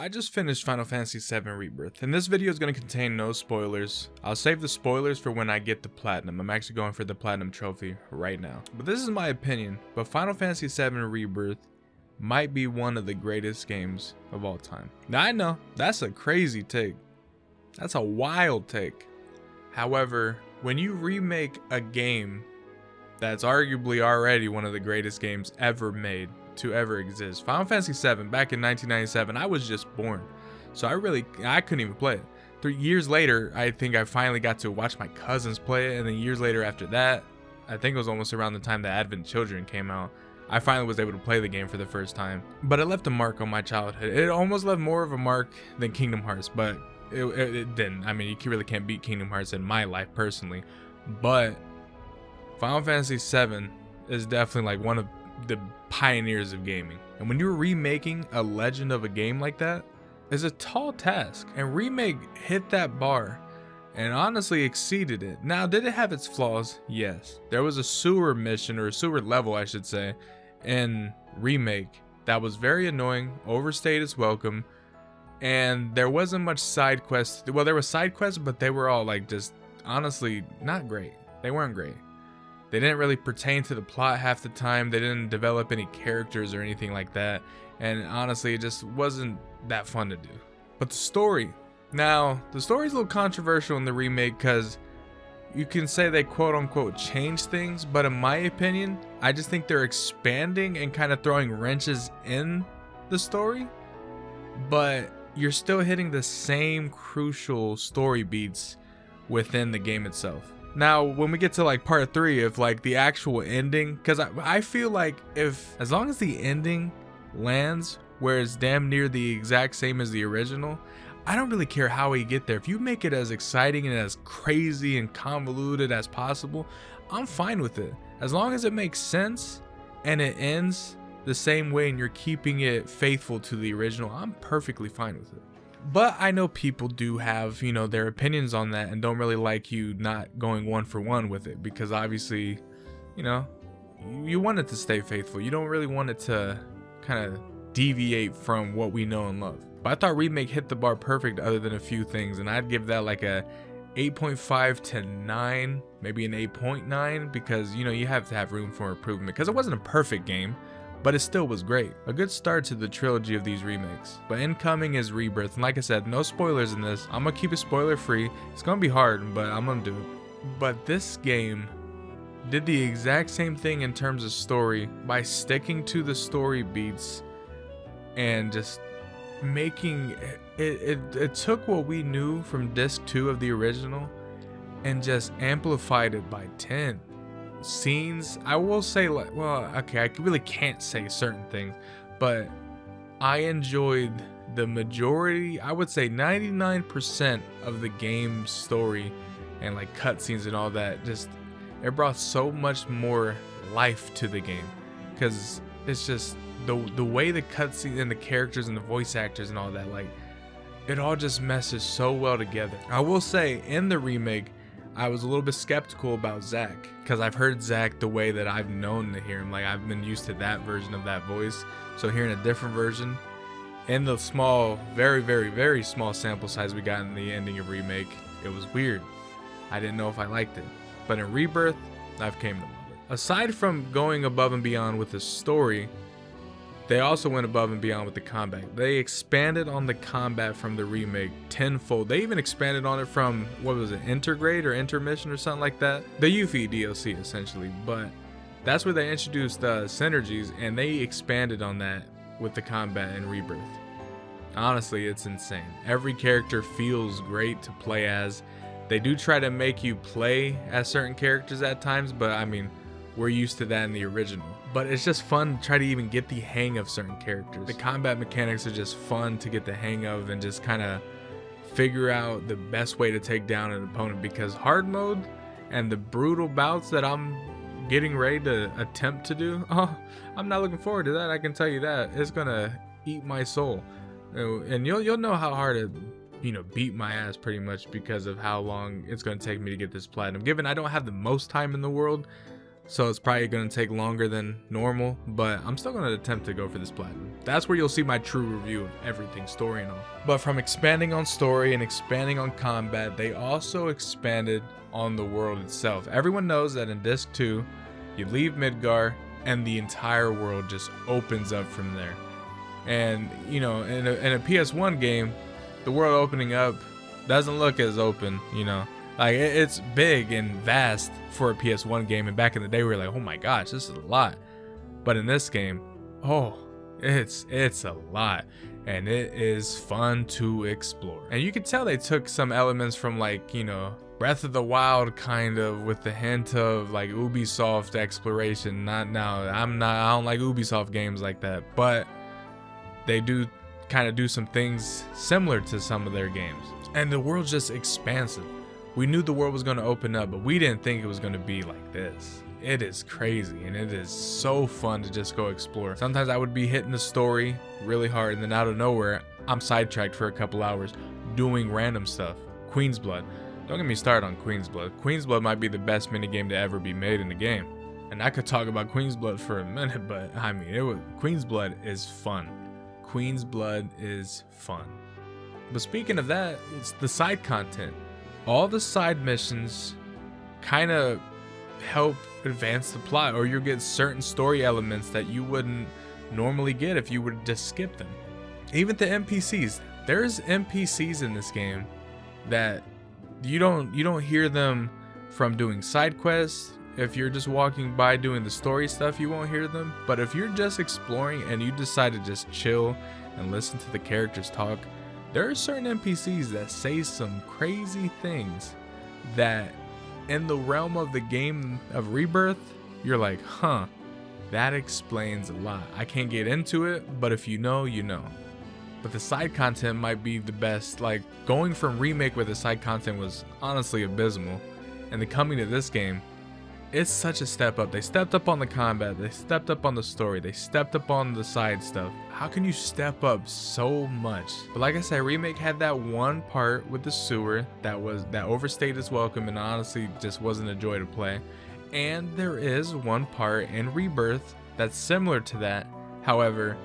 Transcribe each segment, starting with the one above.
I just finished Final Fantasy VII Rebirth, and this video is going to contain no spoilers. I'll save the spoilers for when I get the platinum. I'm actually going for the platinum trophy right now. But this is my opinion, but Final Fantasy VII Rebirth might be one of the greatest games of all time. Now I know, that's a crazy take. That's a wild take. However, when you remake a game that's arguably already one of the greatest games ever made to ever exist. Final Fantasy VII back in 1997, I was just born. So I couldn't even play it. 3 years later, I think I finally got to watch my cousins play it, and then years later after that, I think it was almost around the time that Advent Children came out, I finally was able to play the game for the first time. But it left a mark on my childhood. It almost left more of a mark than Kingdom Hearts, but it didn't. I mean, you really can't beat Kingdom Hearts in my life personally. But Final Fantasy VII is definitely like one of the pioneers of gaming. And when you're remaking a legend of a game like that, it's a tall task. And Remake hit that bar and honestly exceeded it. Now, did it have its flaws? Yes. There was a sewer mission, or a sewer level, I should say, in Remake that was very annoying, overstayed its welcome, and there wasn't much side quests. Well, there were side quests, but they were all like just honestly not great. They weren't great. They didn't really pertain to the plot half the time. They didn't develop any characters or anything like that. And honestly, it just wasn't that fun to do. But the story. Now, the story's a little controversial in the remake because you can say they quote unquote changed things. But in my opinion, I just think they're expanding and kind of throwing wrenches in the story. But you're still hitting the same crucial story beats within the game itself. Now, when we get to like part 3 of like the actual ending, because I feel like as long as the ending lands where it's damn near the exact same as the original, I don't really care how we get there. If you make it as exciting and as crazy and convoluted as possible, I'm fine with it. As long as it makes sense and it ends the same way and you're keeping it faithful to the original, I'm perfectly fine with it. But I know people do have, their opinions on that and don't really like you not going 1-for-1 with it, because obviously, you want it to stay faithful. You don't really want it to kind of deviate from what we know and love. But I thought Remake hit the bar perfect other than a few things, and I'd give that like a 8.5 to 9, maybe an 8.9, because, you have to have room for improvement, because it wasn't a perfect game. But it still was great. A good start to the trilogy of these remakes. But incoming is Rebirth, and like I said, no spoilers in this. I'm gonna keep it spoiler free. It's gonna be hard, but I'm gonna do it. But this game did the exact same thing in terms of story by sticking to the story beats and just making it took what we knew from disc 2 of the original and just amplified it by 10. Scenes, I will say, like, well, okay, I really can't say certain things, but I enjoyed the majority, I would say 99% of the game's story and like cutscenes and all that. Just, it brought so much more life to the game, because it's just the way the cutscenes and the characters and the voice actors and all that, like, it all just meshes so well together. I will say, in the remake, I was a little bit skeptical about Zack, because I've heard Zack the way that I've known to hear him. Like, I've been used to that version of that voice. So hearing a different version in the small, very, very, very small sample size we got in the ending of Remake, it was weird. I didn't know if I liked it. But in Rebirth, I've came to love it. Aside from going above and beyond with the story, they also went above and beyond with the combat. They expanded on the combat from the remake tenfold. They even expanded on it from, what was it, Intergrade or Intermission or something like that? The Yuffie DLC, essentially. But that's where they introduced synergies, and they expanded on that with the combat in Rebirth. Honestly, it's insane. Every character feels great to play as. They do try to make you play as certain characters at times, but I mean, we're used to that in the original. But it's just fun to try to even get the hang of certain characters. The combat mechanics are just fun to get the hang of and just kind of figure out the best way to take down an opponent, because hard mode and the brutal bouts that I'm getting ready to attempt to do, I'm not looking forward to that. I can tell you that. It's gonna eat my soul. And you'll know how hard it beat my ass pretty much because of how long it's gonna take me to get this platinum. Given I don't have the most time in the world, so it's probably going to take longer than normal, but I'm still going to attempt to go for this platinum. That's where you'll see my true review of everything, story and all. But from expanding on story and expanding on combat, they also expanded on the world itself. Everyone knows that in Disc 2, you leave Midgar and the entire world just opens up from there. And, you know, in a PS1 game, the world opening up doesn't look as open, you know. Like, it's big and vast for a PS1 game, and back in the day we were like, oh my gosh, this is a lot. But in this game, oh, it's a lot, and it is fun to explore. And you can tell they took some elements from, like, you know, Breath of the Wild, kind of, with the hint of like Ubisoft exploration. I don't like Ubisoft games like that, but they do kind of do some things similar to some of their games. And the world's just expansive. We knew the world was going to open up, but we didn't think it was going to be like this. It is crazy, and it is so fun to just go explore. Sometimes I would be hitting the story really hard, and then out of nowhere, I'm sidetracked for a couple hours doing random stuff. Queen's Blood. Don't get me started on Queen's Blood. Queen's Blood might be the best minigame to ever be made in the game. And I could talk about Queen's Blood for a minute, but I mean, Queen's Blood is fun. Queen's Blood is fun. But speaking of that, it's the side content. All the side missions kind of help advance the plot, or you'll get certain story elements that you wouldn't normally get if you were to just skip them. Even the NPCs. There's NPCs in this game that you don't hear them from doing side quests. If you're just walking by doing the story stuff, you won't hear them. But if you're just exploring and you decide to just chill and listen to the characters talk, there are certain NPCs that say some crazy things that in the realm of the game of Rebirth, you're like, huh, that explains a lot. I can't get into it, but if you know, you know. But the side content might be the best. Like, going from Remake where the side content was honestly abysmal, and then coming to this game, it's such a step up. They stepped up on the combat, they stepped up on the story, they stepped up on the side stuff. How can you step up so much? But like I said, Remake had that one part with the sewer that overstayed its welcome and honestly just wasn't a joy to play. And there is one part in Rebirth that's similar to that. However,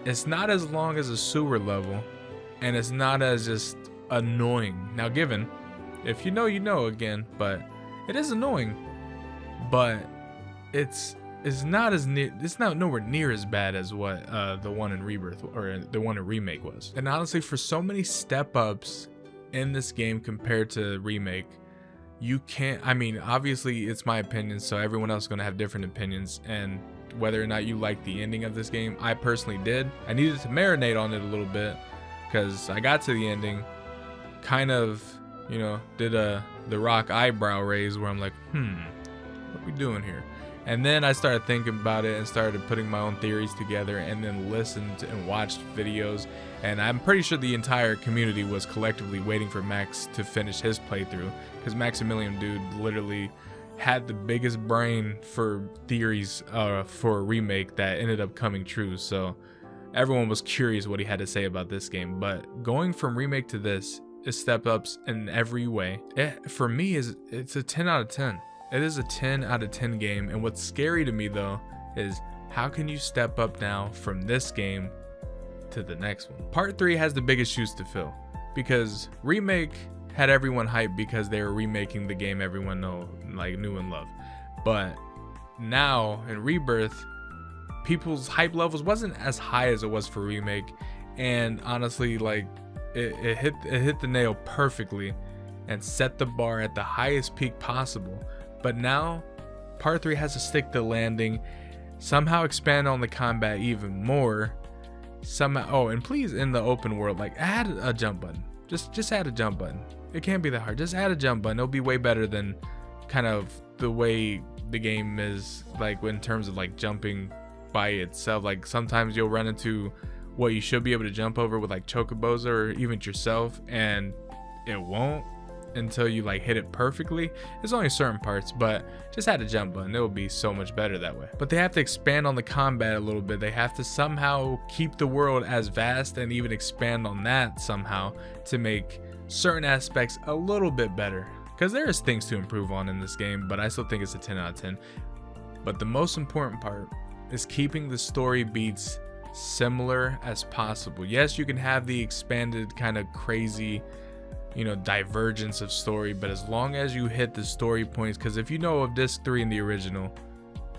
it's not as long as a sewer level, and it's not as just annoying. Now, given, if you know, you know again, but it is annoying, but it's not as near, it's not nowhere near as bad as what the one in Rebirth or the one in Remake was. And honestly, for so many step ups in this game compared to Remake, you can't, I mean, obviously it's my opinion, so everyone else is going to have different opinions, and whether or not you like the ending of this game, I personally did. I needed to marinate on it a little bit because I got to the ending, kind of, you know, did the Rock eyebrow raise where I'm like, what are we doing here? And then I started thinking about it and started putting my own theories together, and then listened and watched videos. And I'm pretty sure the entire community was collectively waiting for Max to finish his playthrough, because Maximilian dude literally had the biggest brain for theories for a remake that ended up coming true. So everyone was curious what he had to say about this game. But going from Remake to this is step ups in every way. For me, it's a 10 out of 10. It is a 10 out of 10 game. And what's scary to me though is how can you step up now from this game to the next one? Part 3 has the biggest shoes to fill, because Remake had everyone hyped because they were remaking the game everyone knew and loved. But now in Rebirth, people's hype levels wasn't as high as it was for Remake, and honestly, like it hit the nail perfectly and set the bar at the highest peak possible. But now Part 3 has to stick the landing, somehow expand on the combat even more, somehow. Oh, and please, in the open world, like, add a jump button. Just add a jump button. It can't be that hard. Just add a jump button. It'll be way better than kind of the way the game is, like, in terms of like jumping by itself. Like, sometimes you'll run into what you should be able to jump over with like chocobos or even yourself, and it won't until you like hit it perfectly. It's only certain parts, but just add a jump button. It will be so much better that way. But they have to expand on the combat a little bit. They have to somehow keep the world as vast and even expand on that somehow to make certain aspects a little bit better, because there is things to improve on in this game. But I still think it's a 10 out of 10. But the most important part is keeping the story beats similar as possible. Yes, you can have the expanded kind of crazy, you know, divergence of story, but as long as you hit the story points, because if you know of disc 3 in the original,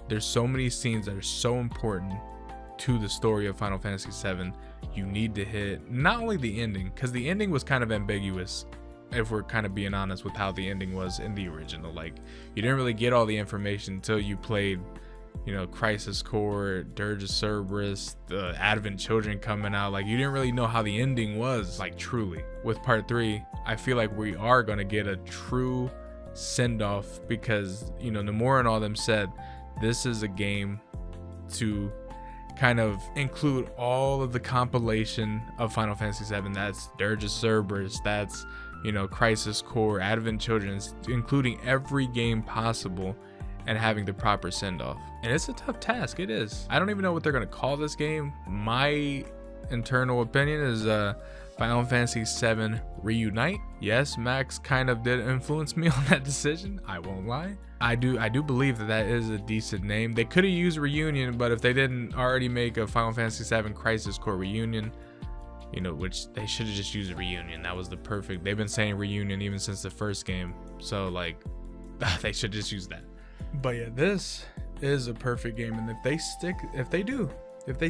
there's so many scenes that are so important to the story of Final Fantasy VII. You need to hit not only the ending, because the ending was kind of ambiguous, if we're kind of being honest with how the ending was in the original. Like, you didn't really get all the information until you played, you know, Crisis Core, Dirge of Cerberus, the Advent Children coming out. Like, you didn't really know how the ending was, like, truly. With part 3, I feel like we are gonna get a true send-off, because, you know, Nomura and all them said this is a game to kind of include all of the compilation of Final Fantasy VII. That's Dirge of Cerberus, that's, you know, Crisis Core, Advent Children, including every game possible, and having the proper send-off. And it's a tough task, it is. I don't even know what they're gonna call this game. My internal opinion is Final Fantasy VII Reunite. Yes, Max kind of did influence me on that decision, I won't lie. I do believe that is a decent name. They could have used Reunion, but if they didn't already make a Final Fantasy VII Crisis Core Reunion, you know, which they should have just used a Reunion. That was the perfect. They've been saying Reunion even since the first game, so like they should just use that. But yeah, this is a perfect game, and if they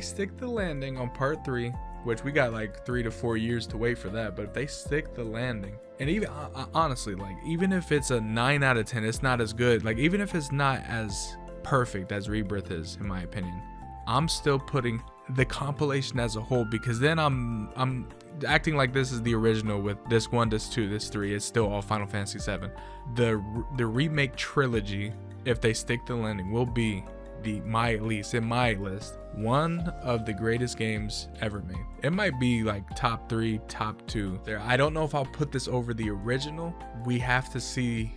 stick the landing on part 3, which we got like 3 to 4 years to wait for that, but if they stick the landing, and even honestly, like, even if it's a 9 out of 10, it's not as good. Like, even if it's not as perfect as Rebirth is, in my opinion, I'm still putting the compilation as a whole, because then I'm acting like this is the original with disc 1, disc 2, disc 3. It's still all Final Fantasy VII. The remake trilogy, if they stick the landing, will be at least in my list, one of the greatest games ever made. It might be like top 3, top 2 there. I don't know if I'll put this over the original. We have to see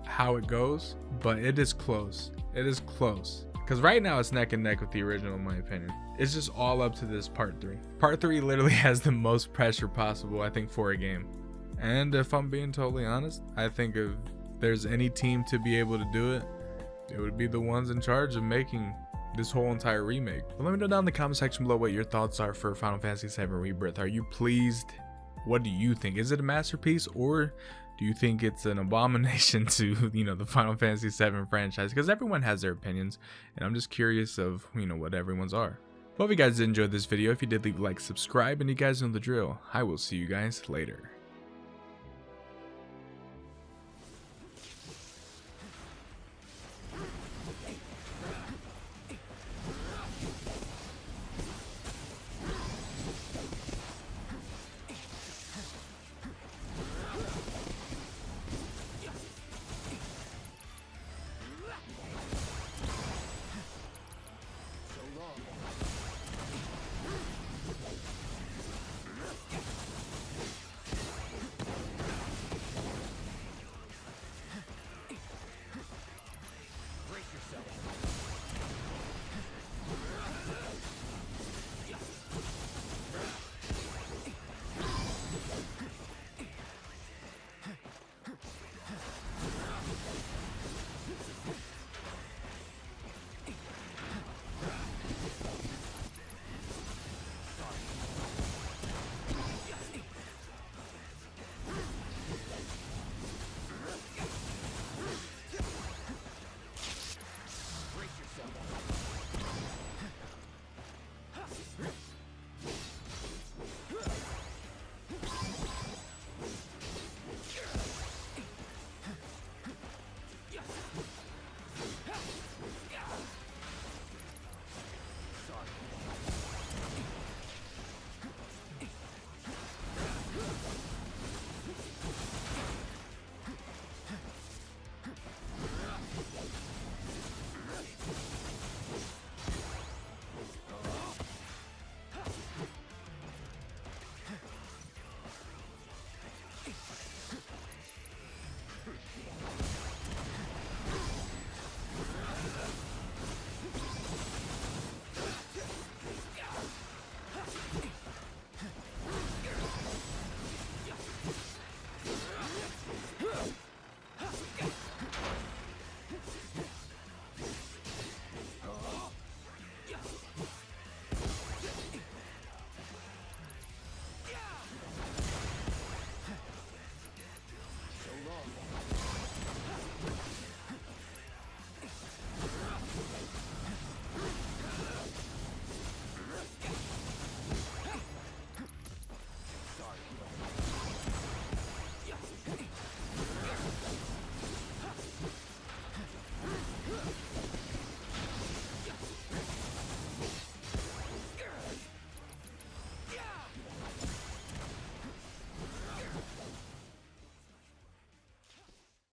how it goes, but it is close. It is close, because right now it's neck and neck with the original, in my opinion. It's just all up to this part 3. Part 3 literally has the most pressure possible, I think, for a game. And if I'm being totally honest, I think if there's any team to be able to do it, it would be the ones in charge of making this whole entire remake. But let me know down in the comment section below what your thoughts are for Final Fantasy VII Rebirth. Are you pleased? What do you think? Is it a masterpiece, or do you think it's an abomination to, you know, the Final Fantasy VII franchise? Because everyone has their opinions, and I'm just curious of, you know, what everyone's are. Well, if you guys did enjoy this video, if you did, leave a like, subscribe, and you guys know the drill. I will see you guys later.